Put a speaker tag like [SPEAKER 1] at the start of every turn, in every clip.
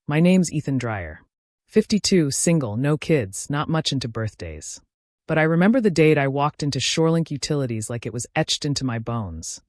[SPEAKER 1] My name's Ethan Dreyer. 52, single, no kids, not much into birthdays. But I remember the date I walked into Shorelink Utilities like it was etched into my bones.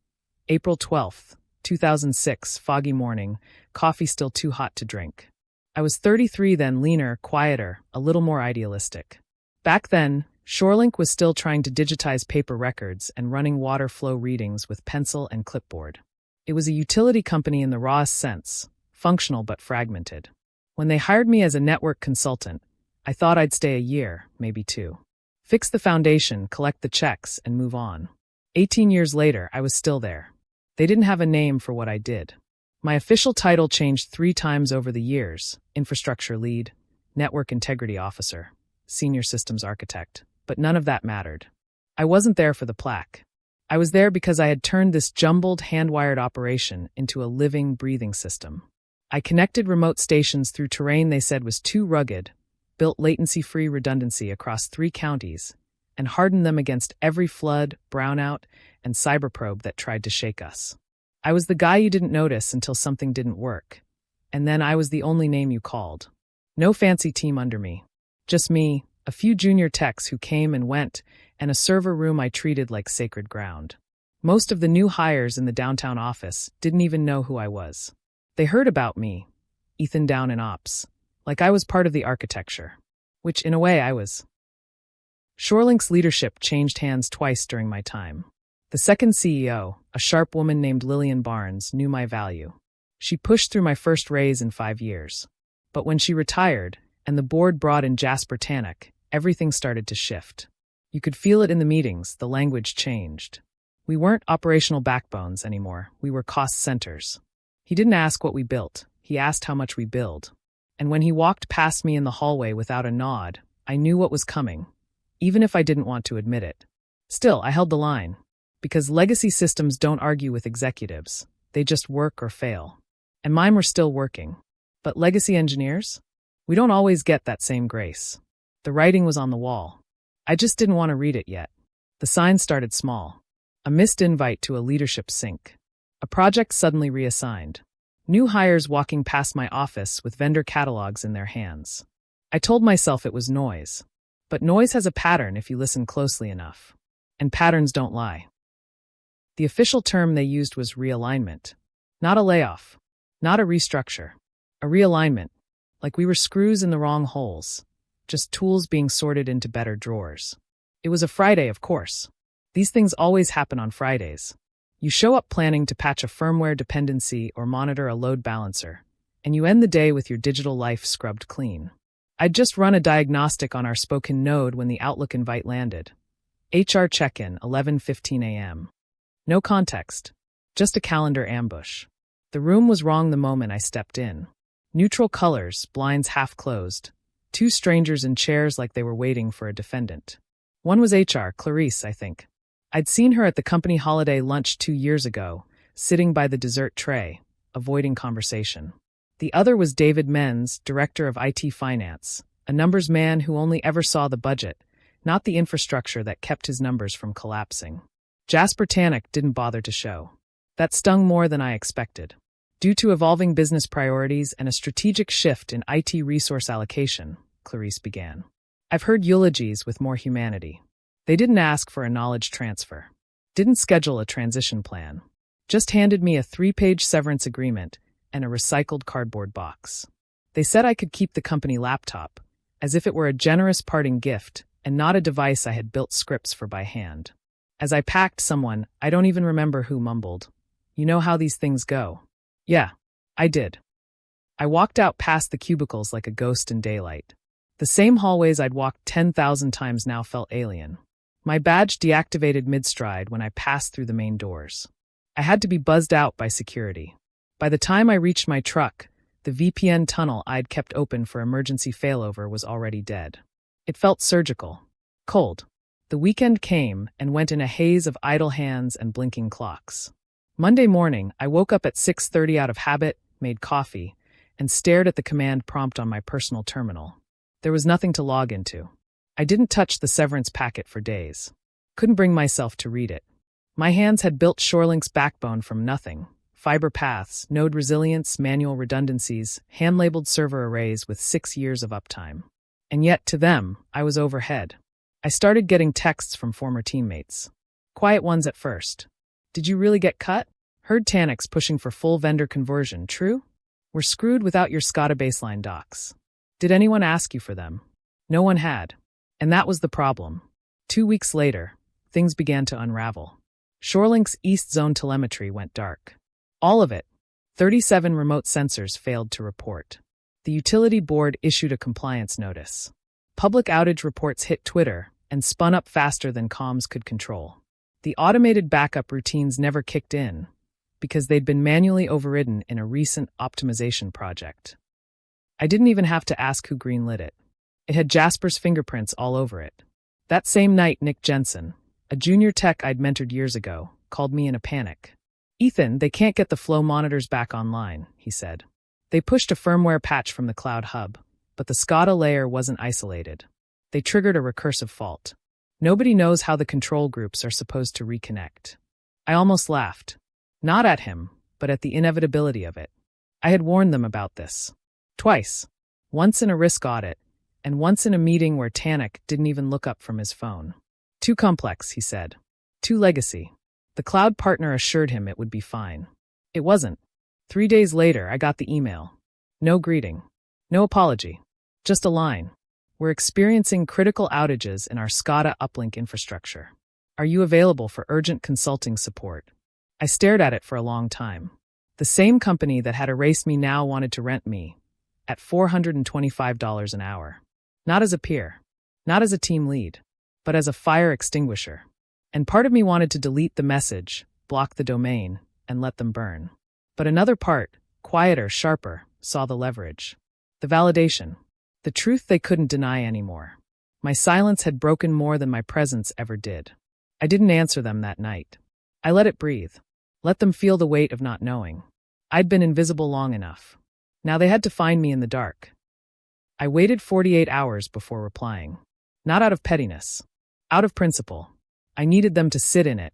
[SPEAKER 1] April 12th, 2006, foggy morning, coffee still too hot to drink. I was 33 then, leaner, quieter, a little more idealistic. Back then, Shorelink was still trying to digitize paper records and running water flow readings with pencil and clipboard. It was a utility company in the rawest sense, functional but fragmented. When they hired me as a network consultant, I thought I'd stay a year, maybe 2. Fix the foundation, collect the checks, and move on. 18 years later, I was still there. They didn't have a name for what I did. My official title changed 3 times over the years: infrastructure lead, network integrity officer, senior systems architect, but none of that mattered. I wasn't there for the plaque. I was there because I had turned this jumbled, hand-wired operation into a living, breathing system. I connected remote stations through terrain they said was too rugged, built latency-free redundancy across 3 counties, and hardened them against every flood, brownout, and cyberprobe that tried to shake us. I was the guy you didn't notice until something didn't work, and then I was the only name you called. No fancy team under me. Just me, a few junior techs who came and went, and a server room I treated like sacred ground. Most of the new hires in the downtown office didn't even know who I was. They heard about me, Ethan down in ops, like I was part of the architecture, which in a way I was. Shorelink's leadership changed hands twice during my time. The second CEO, a sharp woman named Lillian Barnes, knew my value. She pushed through my first raise in 5 years. But when she retired, and the board brought in Jasper Tannock, everything started to shift. You could feel it in the meetings, the language changed. We weren't operational backbones anymore, we were cost centers. He didn't ask what we built, he asked how much we build. And when he walked past me in the hallway without a nod, I knew what was coming, even if I didn't want to admit it. Still, I held the line. Because legacy systems don't argue with executives, they just work or fail. And mine were still working. But legacy engineers? We don't always get that same grace. The writing was on the wall. I just didn't want to read it yet. The sign started small. A missed invite to a leadership sync. A project suddenly reassigned. New hires walking past my office with vendor catalogs in their hands. I told myself it was noise. But noise has a pattern if you listen closely enough. And patterns don't lie. The official term they used was realignment. Not a layoff. Not a restructure. A realignment. Like we were screws in the wrong holes. Just tools being sorted into better drawers. It was a Friday, of course. These things always happen on Fridays. You show up planning to patch a firmware dependency or monitor a load balancer, and you end the day with your digital life scrubbed clean. I'd just run a diagnostic on our spoken node when the Outlook invite landed. HR check-in, 11:15 a.m. No context. Just a calendar ambush. The room was wrong the moment I stepped in. Neutral colors, blinds half closed. 2 strangers in chairs like they were waiting for a defendant. One was HR, Clarice, I think. I'd seen her at the company holiday lunch 2 years ago, sitting by the dessert tray, avoiding conversation. The other was David Menz, director of IT finance, a numbers man who only ever saw the budget, not the infrastructure that kept his numbers from collapsing. Jasper Tannock didn't bother to show. That stung more than I expected. Due to evolving business priorities and a strategic shift in IT resource allocation, Clarice began. I've heard eulogies with more humanity. They didn't ask for a knowledge transfer. Didn't schedule a transition plan. Just handed me a 3-page severance agreement and a recycled cardboard box. They said I could keep the company laptop, as if it were a generous parting gift and not a device I had built scripts for by hand. As I packed, someone, I don't even remember who, mumbled, "You know how these things go." Yeah, I did. I walked out past the cubicles like a ghost in daylight. The same hallways I'd walked 10,000 times now felt alien. My badge deactivated mid-stride when I passed through the main doors. I had to be buzzed out by security. By the time I reached my truck, the VPN tunnel I'd kept open for emergency failover was already dead. It felt surgical. Cold. The weekend came and went in a haze of idle hands and blinking clocks. Monday morning, I woke up at 6:30 out of habit, made coffee, and stared at the command prompt on my personal terminal. There was nothing to log into. I didn't touch the severance packet for days. Couldn't bring myself to read it. My hands had built Shorelink's backbone from nothing, fiber paths, node resilience, manual redundancies, hand-labeled server arrays with 6 years of uptime. And yet, to them, I was overhead. I started getting texts from former teammates. Quiet ones at first. Did you really get cut? Heard Tanix pushing for full vendor conversion, true? We're screwed without your SCADA baseline docs. Did anyone ask you for them? No one had. And that was the problem. 2 weeks later, things began to unravel. Shorelink's East Zone telemetry went dark. All of it. 37 remote sensors failed to report. The utility board issued a compliance notice. Public outage reports hit Twitter and spun up faster than comms could control. The automated backup routines never kicked in because they'd been manually overridden in a recent optimization project. I didn't even have to ask who greenlit it. It had Jasper's fingerprints all over it. That same night, Nick Jensen, a junior tech I'd mentored years ago, called me in a panic. "Ethan, they can't get the flow monitors back online," he said. They pushed a firmware patch from the cloud hub, but the SCADA layer wasn't isolated. They triggered a recursive fault. Nobody knows how the control groups are supposed to reconnect. I almost laughed. Not at him, but at the inevitability of it. I had warned them about this. Twice. Once in a risk audit, and once in a meeting where Tanix didn't even look up from his phone. Too complex, he said. Too legacy. The cloud partner assured him it would be fine. It wasn't. 3 days later, I got the email. No greeting. No apology. Just a line. We're experiencing critical outages in our SCADA uplink infrastructure. Are you available for urgent consulting support? I stared at it for a long time. The same company that had erased me now wanted to rent me at $425 an hour. Not as a peer. Not as a team lead. But as a fire extinguisher. And part of me wanted to delete the message, block the domain, and let them burn. But another part, quieter, sharper, saw the leverage. The validation. The truth they couldn't deny anymore. My silence had broken more than my presence ever did. I didn't answer them that night. I let it breathe. Let them feel the weight of not knowing. I'd been invisible long enough. Now they had to find me in the dark. I waited 48 hours before replying. Not out of pettiness. Out of principle. I needed them to sit in it.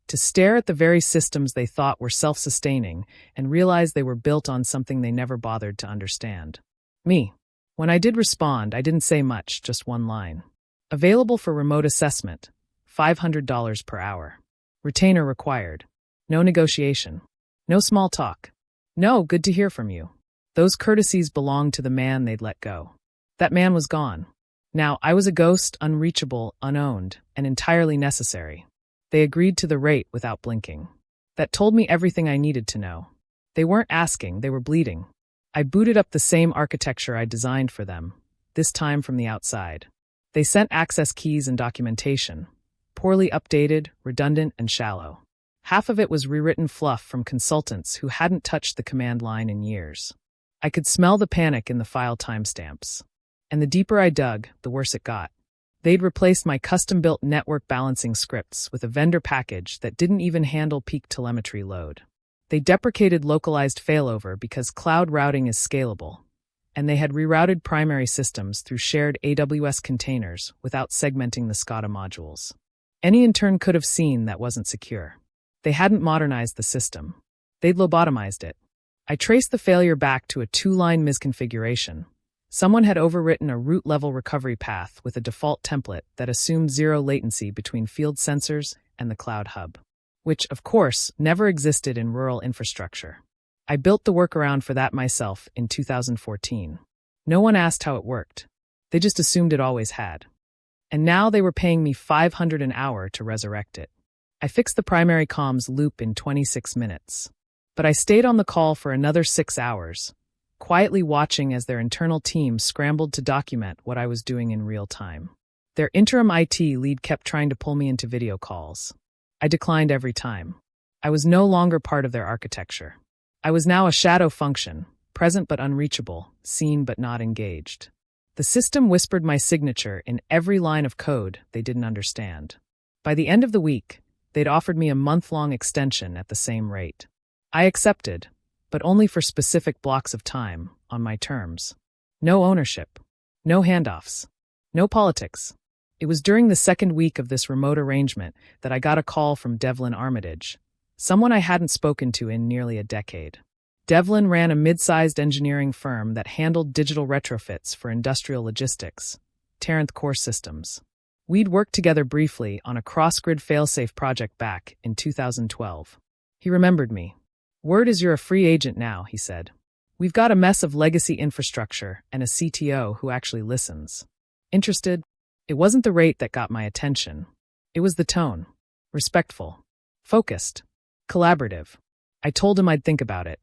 [SPEAKER 1] To stare at the very systems they thought were self-sustaining and realize they were built on something they never bothered to understand. Me. When I did respond, I didn't say much, just one line. Available for remote assessment. $500 per hour. Retainer required. No negotiation. No small talk. No, good to hear from you. Those courtesies belonged to the man they'd let go. That man was gone. Now, I was a ghost, unreachable, unowned, and entirely necessary. They agreed to the rate without blinking. That told me everything I needed to know. They weren't asking, they were bleeding. I booted up the same architecture I designed for them, this time from the outside. They sent access keys and documentation. Poorly updated, redundant, and shallow. Half of it was rewritten fluff from consultants who hadn't touched the command line in years. I could smell the panic in the file timestamps. And the deeper I dug, the worse it got. They'd replaced my custom-built network balancing scripts with a vendor package that didn't even handle peak telemetry load. They deprecated localized failover because cloud routing is scalable, and they had rerouted primary systems through shared AWS containers without segmenting the SCADA modules. Any intern could have seen that wasn't secure. They hadn't modernized the system. They'd lobotomized it. I traced the failure back to a 2-line misconfiguration. Someone had overwritten a root-level recovery path with a default template that assumed zero latency between field sensors and the cloud hub, which, of course, never existed in rural infrastructure. I built the workaround for that myself in 2014. No one asked how it worked. They just assumed it always had. And now they were paying me $500 an hour to resurrect it. I fixed the primary comms loop in 26 minutes. But I stayed on the call for another 6 hours, quietly watching as their internal team scrambled to document what I was doing in real time. Their interim IT lead kept trying to pull me into video calls. I declined every time. I was no longer part of their architecture. I was now a shadow function, present but unreachable, seen but not engaged. The system whispered my signature in every line of code they didn't understand. By the end of the week, they'd offered me a month-long extension at the same rate. I accepted, but only for specific blocks of time, on my terms. No ownership. No handoffs. No politics. It was during the second week of this remote arrangement that I got a call from Devlin Armitage, someone I hadn't spoken to in nearly a decade. Devlin ran a mid-sized engineering firm that handled digital retrofits for industrial logistics, Taranth Core Systems. We'd worked together briefly on a cross-grid failsafe project back in 2012. He remembered me. "Word is you're a free agent now," he said. "We've got a mess of legacy infrastructure and a CTO who actually listens." Interested? It wasn't the rate that got my attention. It was the tone. Respectful. Focused. Collaborative. I told him I'd think about it.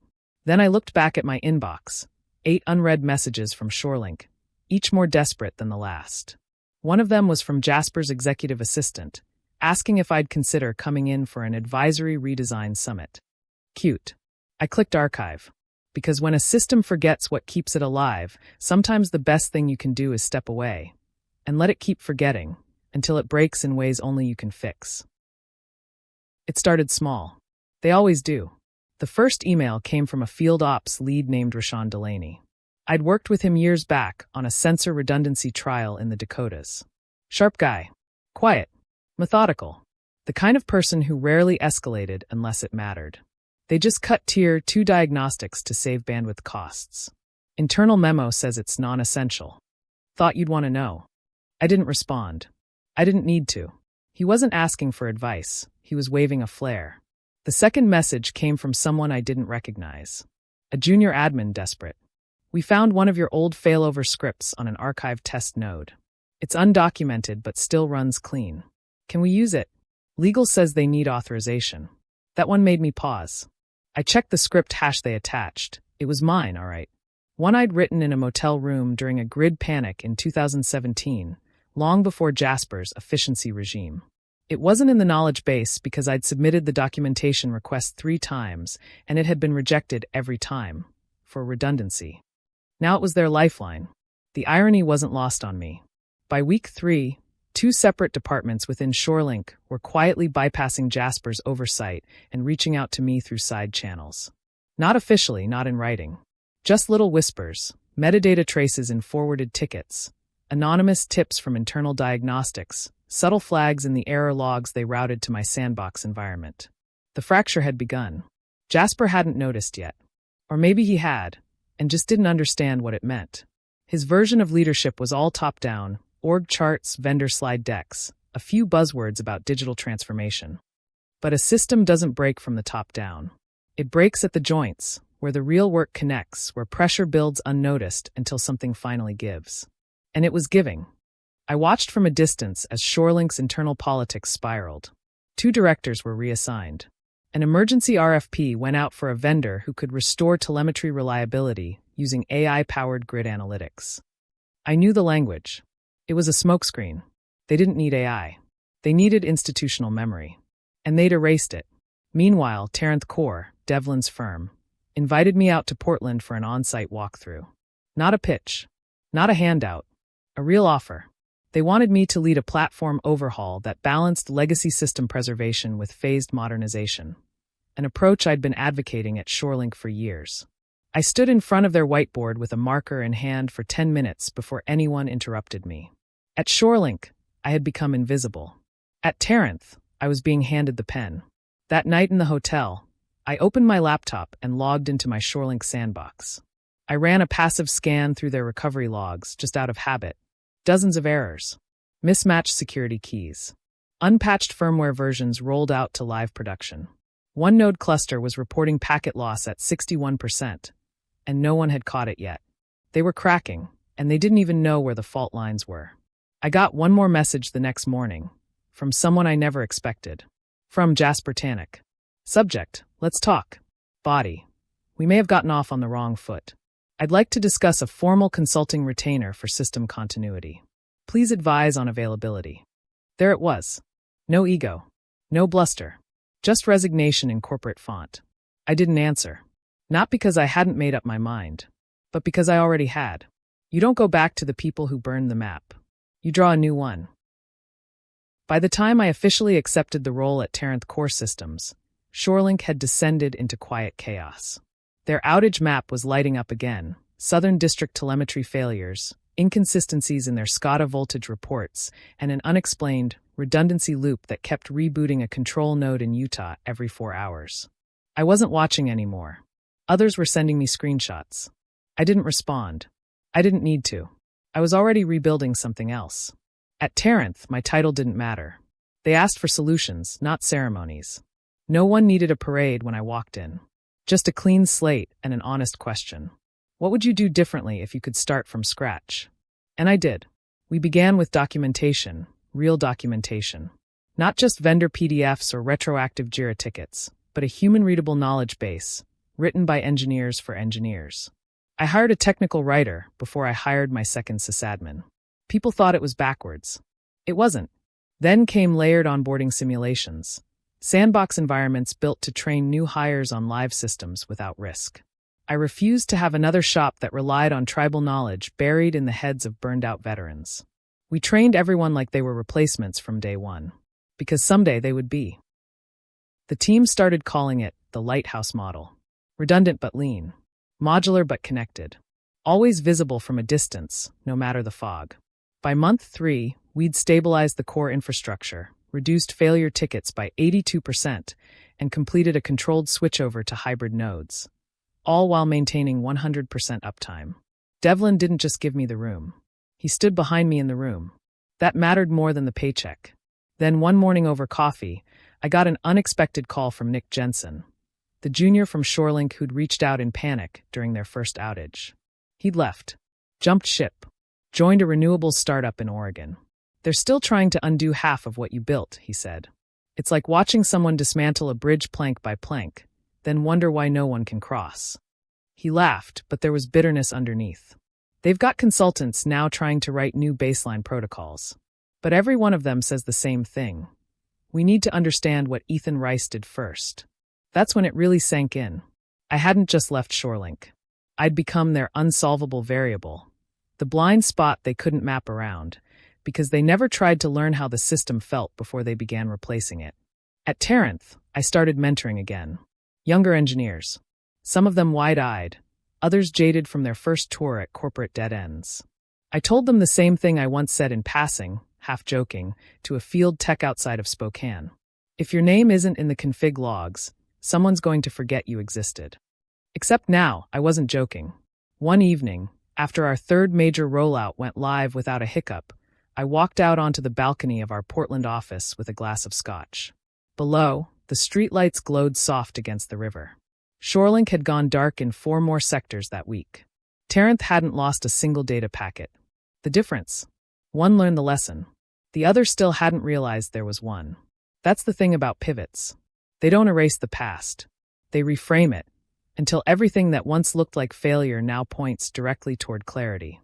[SPEAKER 1] Then I looked back at my inbox. 8 unread messages from Shorelink, each more desperate than the last. One of them was from Jasper's executive assistant, asking if I'd consider coming in for an advisory redesign summit. Cute. I clicked archive. Because when a system forgets what keeps it alive, sometimes the best thing you can do is step away and let it keep forgetting until it breaks in ways only you can fix. It started small. They always do. The first email came from a field ops lead named Rashawn Delaney. I'd worked with him years back on a sensor redundancy trial in the Dakotas. Sharp guy. Quiet. Methodical. The kind of person who rarely escalated unless it mattered. They just cut tier 2 diagnostics to save bandwidth costs. Internal memo says it's non-essential. Thought you'd want to know. I didn't respond. I didn't need to. He wasn't asking for advice. He was waving a flare. The second message came from someone I didn't recognize. A junior admin desperate. "We found one of your old failover scripts on an archive test node. It's undocumented but still runs clean. Can we use it? Legal says they need authorization." That one made me pause. I checked the script hash they attached. It was mine, all right. One I'd written in a motel room during a grid panic in 2017, long before Jasper's efficiency regime. It wasn't in the knowledge base because I'd submitted the documentation request 3 times, and it had been rejected every time, for redundancy. Now it was their lifeline. The irony wasn't lost on me. By week 3, 2 separate departments within Shorelink were quietly bypassing Jasper's oversight and reaching out to me through side channels. Not officially, not in writing. Just little whispers, metadata traces in forwarded tickets, anonymous tips from internal diagnostics, subtle flags in the error logs they routed to my sandbox environment. The fracture had begun. Jasper hadn't noticed yet. Or maybe he had, and just didn't understand what it meant. His version of leadership was all top-down, org charts, vendor slide decks, a few buzzwords about digital transformation. But a system doesn't break from the top down. It breaks at the joints, where the real work connects, where pressure builds unnoticed until something finally gives. And it was giving. I watched from a distance as Shorelink's internal politics spiraled. 2 directors were reassigned. An emergency RFP went out for a vendor who could restore telemetry reliability using AI-powered grid analytics. I knew the language. It was a smokescreen. They didn't need AI. They needed institutional memory. And they'd erased it. Meanwhile, Taranth Core, Devlin's firm, invited me out to Portland for an on-site walkthrough. Not a pitch. Not a handout. A real offer. They wanted me to lead a platform overhaul that balanced legacy system preservation with phased modernization, an approach I'd been advocating at Shorelink for years. I stood in front of their whiteboard with a marker in hand for 10 minutes before anyone interrupted me. At Shorelink, I had become invisible. At Taranth, I was being handed the pen. That night in the hotel, I opened my laptop and logged into my Shorelink sandbox. I ran a passive scan through their recovery logs, just out of habit. Dozens of errors. Mismatched security keys. Unpatched firmware versions rolled out to live production. One node cluster was reporting packet loss at 61%, and no one had caught it yet. They were cracking, and they didn't even know where the fault lines were. I got one more message the next morning, from someone I never expected. From Jasper Tannick. Subject, let's talk. Body, we may have gotten off on the wrong foot. I'd like to discuss a formal consulting retainer for system continuity. Please advise on availability. There it was. No ego. No bluster. Just resignation in corporate font. I didn't answer. Not because I hadn't made up my mind, but because I already had. You don't go back to the people who burned the map. You draw a new one. By the time I officially accepted the role at Taranth Core Systems, Shorelink had descended into quiet chaos. Their outage map was lighting up again, Southern District telemetry failures, inconsistencies in their SCADA voltage reports, and an unexplained, redundancy loop that kept rebooting a control node in Utah every 4 hours. I wasn't watching anymore. Others were sending me screenshots. I didn't respond. I didn't need to. I was already rebuilding something else. At Taranth, my title didn't matter. They asked for solutions, not ceremonies. No one needed a parade when I walked in. Just a clean slate and an honest question. What would you do differently if you could start from scratch? And I did. We began with documentation, real documentation. Not just vendor PDFs or retroactive JIRA tickets, but a human-readable knowledge base, written by engineers for engineers. I hired a technical writer before I hired my second sysadmin. People thought it was backwards. It wasn't. Then came layered onboarding simulations. Sandbox environments built to train new hires on live systems without risk. I refused to have another shop that relied on tribal knowledge buried in the heads of burned-out veterans. We trained everyone like they were replacements from day one, because someday they would be. The team started calling it the lighthouse model. Redundant but lean. Modular but connected. Always visible from a distance, no matter the fog. By month 3, we'd stabilized the core infrastructure, reduced failure tickets by 82%, and completed a controlled switchover to hybrid nodes, all while maintaining 100% uptime. Devlin didn't just give me the room. He stood behind me in the room. That mattered more than the paycheck. Then one morning over coffee, I got an unexpected call from Nick Jensen, the junior from Shorelink who'd reached out in panic during their first outage. He'd left, jumped ship, joined a renewables startup in Oregon. They're still trying to undo half of what you built, he said. It's like watching someone dismantle a bridge plank by plank, then wonder why no one can cross. He laughed, but there was bitterness underneath. They've got consultants now trying to write new baseline protocols. But every one of them says the same thing. We need to understand what Ethan Rice did first. That's when it really sank in. I hadn't just left Shorelink. I'd become their unsolvable variable, the blind spot they couldn't map around, because they never tried to learn how the system felt before they began replacing it. At Taranth, I started mentoring again. Younger engineers. Some of them wide-eyed, others jaded from their first tour at corporate dead ends. I told them the same thing I once said in passing, half joking, to a field tech outside of Spokane. If your name isn't in the config logs, someone's going to forget you existed. Except now, I wasn't joking. One evening, after our third major rollout went live without a hiccup, I walked out onto the balcony of our Portland office with a glass of scotch. Below, the streetlights glowed soft against the river. Shorelink had gone dark in 4 more sectors that week. Taranth hadn't lost a single data packet. The difference? One learned the lesson. The other still hadn't realized there was one. That's the thing about pivots. They don't erase the past. They reframe it, until everything that once looked like failure now points directly toward clarity.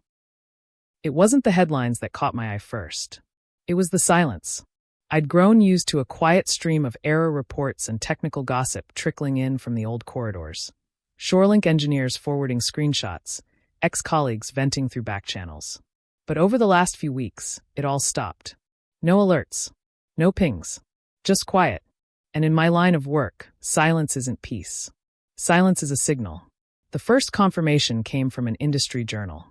[SPEAKER 1] It wasn't the headlines that caught my eye first. It was the silence. I'd grown used to a quiet stream of error reports and technical gossip trickling in from the old corridors. Shorelink engineers forwarding screenshots, ex-colleagues venting through back channels. But over the last few weeks, it all stopped. No alerts. No pings. Just quiet. And in my line of work, silence isn't peace. Silence is a signal. The first confirmation came from an industry journal.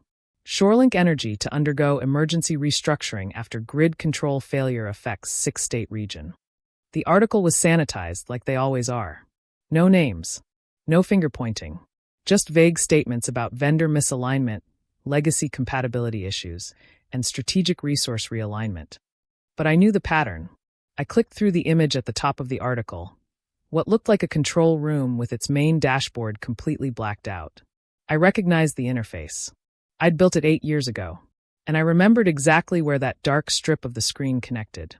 [SPEAKER 1] Shorelink Energy to undergo emergency restructuring after grid control failure affects 6-state region. The article was sanitized like they always are. No names. No finger-pointing. Just vague statements about vendor misalignment, legacy compatibility issues, and strategic resource realignment. But I knew the pattern. I clicked through the image at the top of the article. What looked like a control room with its main dashboard completely blacked out. I recognized the interface. I'd built it 8 years ago, and I remembered exactly where that dark strip of the screen connected.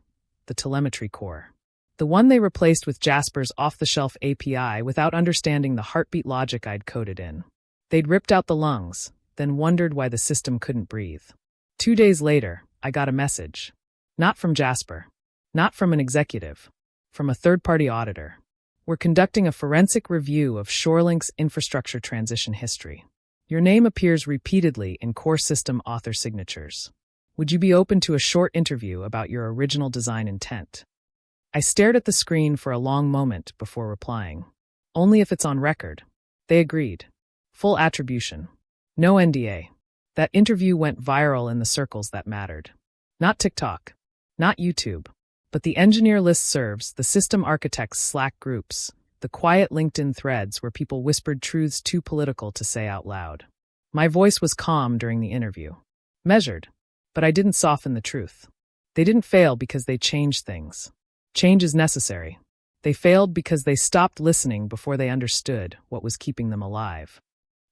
[SPEAKER 1] The telemetry core. The one they replaced with Jasper's off-the-shelf API without understanding the heartbeat logic I'd coded in. They'd ripped out the lungs, then wondered why the system couldn't breathe. 2 days later, I got a message. Not from Jasper. Not from an executive. From a third-party auditor. We're conducting a forensic review of Shorelink's infrastructure transition history. Your name appears repeatedly in core system author signatures. Would you be open to a short interview about your original design intent? I stared at the screen for a long moment before replying. Only if it's on record. They agreed. Full attribution. No NDA. That interview went viral in the circles that mattered. Not TikTok. Not YouTube. But the engineer listservs, the system architects' Slack groups, the quiet LinkedIn threads where people whispered truths too political to say out loud. My voice was calm during the interview. Measured. But I didn't soften the truth. They didn't fail because they changed things. Change is necessary. They failed because they stopped listening before they understood what was keeping them alive.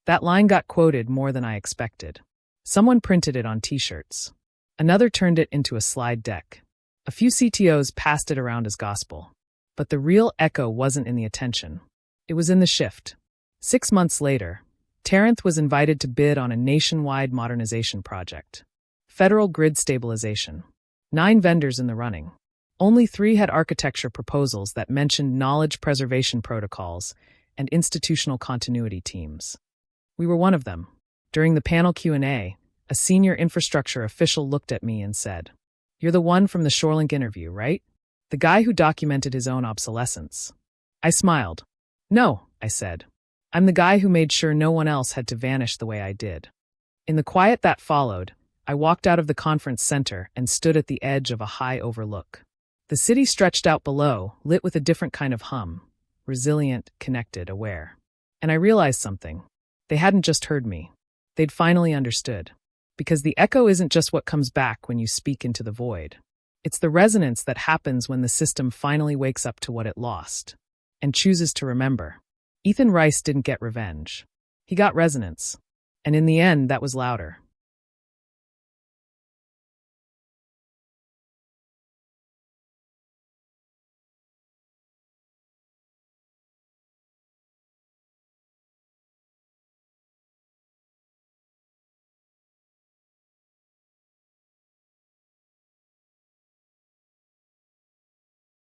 [SPEAKER 1] That line got quoted more than I expected. Someone printed it on t-shirts. Another turned it into a slide deck. A few CTOs passed it around as gospel. But the real echo wasn't in the attention. It was in the shift. 6 months later, Terranth was invited to bid on a nationwide modernization project. Federal grid stabilization. 9 vendors in the running. Only 3 had architecture proposals that mentioned knowledge preservation protocols and institutional continuity teams. We were one of them. During the panel Q&A, a senior infrastructure official looked at me and said, "You're the one from the Shorelink interview, right? The guy who documented his own obsolescence." I smiled. "No," I said. "I'm the guy who made sure no one else had to vanish the way I did." In the quiet that followed, I walked out of the conference center and stood at the edge of a high overlook. The city stretched out below, lit with a different kind of hum, resilient, connected, aware. And I realized something. They hadn't just heard me. They'd finally understood. Because the echo isn't just what comes back when you speak into the void. It's the resonance that happens when the system finally wakes up to what it lost and chooses to remember. Ethan Rice didn't get revenge. He got resonance. And in the end, that was louder.